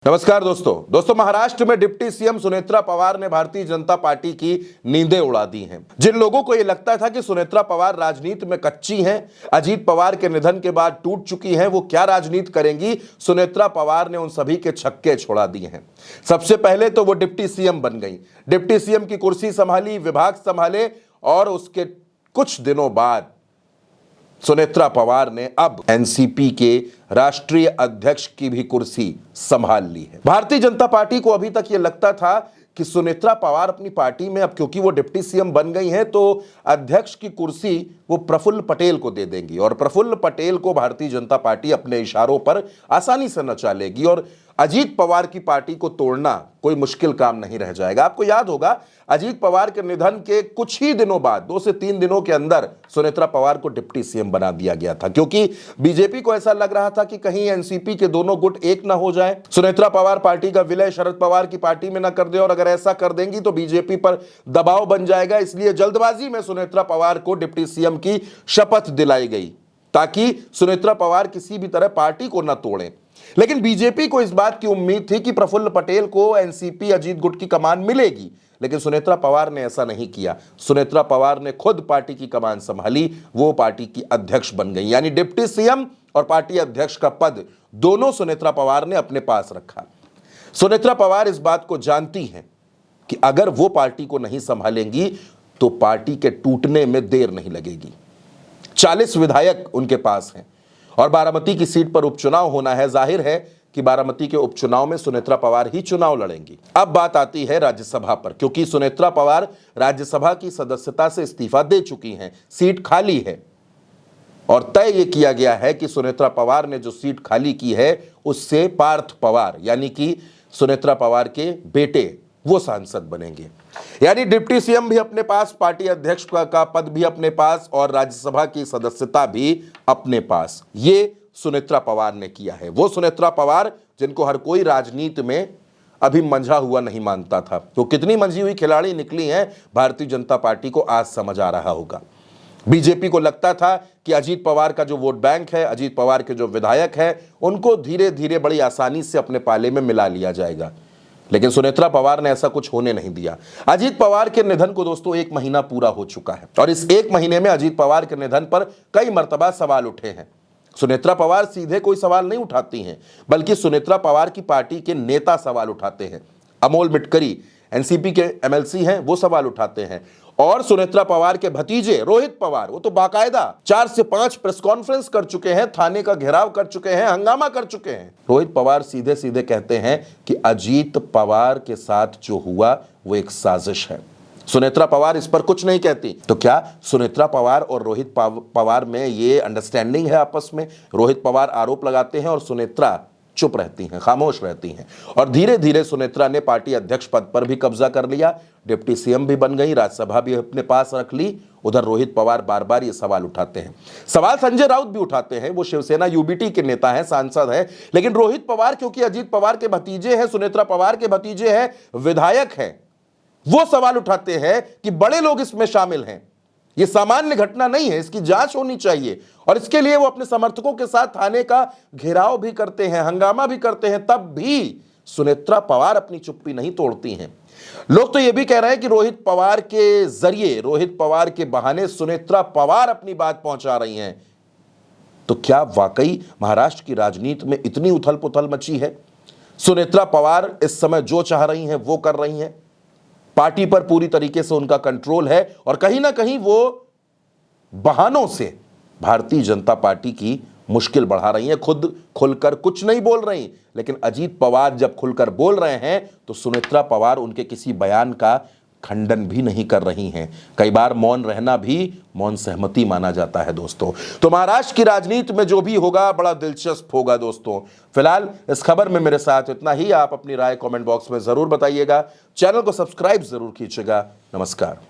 नमस्कार दोस्तों महाराष्ट्र में डिप्टी सीएम सुनेत्रा पवार ने भारतीय जनता पार्टी की नींदें उड़ा दी हैं। जिन लोगों को यह लगता था कि सुनेत्रा पवार राजनीति में कच्ची हैं, अजीत पवार के निधन के बाद टूट चुकी हैं, वो क्या राजनीति करेंगी, सुनेत्रा पवार ने उन सभी के छक्के छोड़ा दिए हैं। सबसे पहले तो वो डिप्टी सीएम बन गई, डिप्टी सीएम की कुर्सी संभाली, विभाग संभाले और उसके कुछ दिनों बाद सुनेत्रा पवार ने अब एनसीपी के राष्ट्रीय अध्यक्ष की भी कुर्सी संभाल ली है। भारतीय जनता पार्टी को अभी तक यह लगता था कि सुनेत्रा पवार अपनी पार्टी में अब क्योंकि वो डिप्टी सीएम बन गई हैं तो अध्यक्ष की कुर्सी वो प्रफुल्ल पटेल को दे देंगी और प्रफुल्ल पटेल को भारतीय जनता पार्टी अपने इशारों पर आसानी से नचा लेगी और अजीत पवार की पार्टी को तोड़ना कोई मुश्किल काम नहीं रह जाएगा। आपको याद होगा अजीत पवार के निधन के कुछ ही दिनों बाद 2 से 3 दिनों के अंदर सुनेत्रा पवार को डिप्टी सीएम बना दिया गया था, क्योंकि बीजेपी को ऐसा लग रहा था कि कहीं एनसीपी के दोनों गुट एक ना हो जाए, सुनेत्रा पवार पार्टी का विलय शरद पवार की पार्टी में ना कर दे और अगर ऐसा कर देंगी तो बीजेपी पर दबाव बन जाएगा। इसलिए जल्दबाजी में सुनेत्रा पवार को डिप्टी सीएम की शपथ दिलाई गई ताकि सुनेत्रा पवार किसी भी तरह पार्टी को न तोड़ें। लेकिन बीजेपी को इस बात की उम्मीद थी कि प्रफुल्ल पटेल को एनसीपी अजीत गुट की कमान मिलेगी, लेकिन सुनेत्रा पवार ने ऐसा नहीं किया। सुनेत्रा पवार ने खुद पार्टी की कमान संभाली, वो पार्टी की अध्यक्ष बन गई, यानी डिप्टी सीएम और पार्टी अध्यक्ष का पद दोनों सुनेत्रा पवार ने अपने पास रखा। सुनेत्रा पवार इस बात को जानती हैं कि अगर वो पार्टी को नहीं संभालेंगी तो पार्टी के टूटने में देर नहीं लगेगी। 40 विधायक उनके पास हैं और बारामती की सीट पर उपचुनाव होना है। जाहिर है कि बारामती के उपचुनाव में सुनेत्रा पवार ही चुनाव लड़ेंगी। अब बात आती है राज्यसभा पर, क्योंकि सुनेत्रा पवार राज्यसभा की सदस्यता से इस्तीफा दे चुकी हैं, सीट खाली है और तय यह किया गया है कि सुनेत्रा पवार ने जो सीट खाली की है उससे पार्थ पवार यानी कि सुनेत्रा पवार के बेटे वो सांसद बनेंगे। यानी डिप्टी सीएम भी अपने पास, पार्टी अध्यक्ष का पद भी अपने पास और राज्यसभा की सदस्यता भी अपने पास। ये सुनेत्रा पवार ने किया है। वो सुनेत्रा पवार जिनको हर कोई राजनीति में अभी मंझा हुआ नहीं मानता था, तो कितनी मंझी हुई खिलाड़ी निकली हैं भारतीय जनता पार्टी को आज समझ आ रहा होगा। बीजेपी को लगता था कि अजीत पवार का जो वोट बैंक है, अजीत पवार के जो विधायक हैं, उनको धीरे धीरे बड़ी आसानी से अपने पाले में मिला लिया जाएगा, लेकिन सुनेत्रा पवार ने ऐसा कुछ होने नहीं दिया। अजीत पवार के निधन को दोस्तों 1 महीना पूरा हो चुका है और इस 1 महीने में अजीत पवार के निधन पर कई मर्तबा सवाल उठे हैं। सुनेत्रा पवार सीधे कोई सवाल नहीं उठाती हैं, बल्कि सुनेत्रा पवार की पार्टी के नेता सवाल उठाते हैं। अमोल मिटकरी एनसीपी के एमएलसी हैं, वो सवाल उठाते हैं और सुनेत्रा पवार के भतीजे रोहित पवार, वो तो बाकायदा 4 से 5 प्रेस कॉन्फ्रेंस कर चुके हैं, थाने का घेराव कर चुके हैं, हंगामा कर चुके हैं। रोहित पवार सीधे सीधे कहते हैं कि अजीत पवार के साथ जो हुआ वो एक साजिश है। सुनेत्रा पवार इस पर कुछ नहीं कहती। तो क्या सुनेत्रा पवार और रोहित पवार में ये अंडरस्टैंडिंग है आपस में? रोहित पवार आरोप लगाते हैं और सुनेत्रा चुप रहती हैं, खामोश रहती हैं और धीरे धीरे सुनेत्रा ने पार्टी अध्यक्ष पद पर भी कब्जा कर लिया, डिप्टी सीएम भी बन गई, राज्यसभा भी अपने पास रख ली। उधर रोहित पवार बार बार ये सवाल उठाते हैं। सवाल संजय राउत भी उठाते हैं, वो शिवसेना यूबीटी के नेता हैं, सांसद हैं, लेकिन रोहित पवार क्योंकि अजीत पवार के भतीजे हैं, सुनेत्रा पवार के भतीजे हैं, विधायक हैं, वो सवाल उठाते हैं कि बड़े लोग इसमें शामिल हैं, ये सामान्य घटना नहीं है, इसकी जांच होनी चाहिए और इसके लिए वो अपने समर्थकों के साथ थाने का घेराव भी करते हैं, हंगामा भी करते हैं। तब भी सुनेत्रा पवार अपनी चुप्पी नहीं तोड़ती हैं। लोग तो ये भी कह रहे हैं कि रोहित पवार के जरिए, रोहित पवार के बहाने सुनेत्रा पवार अपनी बात पहुंचा रही हैं। तो क्या वाकई महाराष्ट्र की राजनीति में इतनी उथल पुथल मची है? सुनेत्रा पवार इस समय जो चाह रही हैं वो कर रही हैं, पार्टी पर पूरी तरीके से उनका कंट्रोल है और कहीं ना कहीं वो बहानों से भारतीय जनता पार्टी की मुश्किल बढ़ा रही हैं। खुद खुलकर कुछ नहीं बोल रही, लेकिन अजीत पवार जब खुलकर बोल रहे हैं तो सुनेत्रा पवार उनके किसी बयान का खंडन भी नहीं कर रही हैं। कई बार मौन रहना भी मौन सहमति माना जाता है दोस्तों। तो महाराष्ट्र की राजनीति में जो भी होगा बड़ा दिलचस्प होगा दोस्तों। फिलहाल इस खबर में मेरे साथ इतना ही। आप अपनी राय कमेंट बॉक्स में जरूर बताइएगा, चैनल को सब्सक्राइब जरूर कीजिएगा। नमस्कार।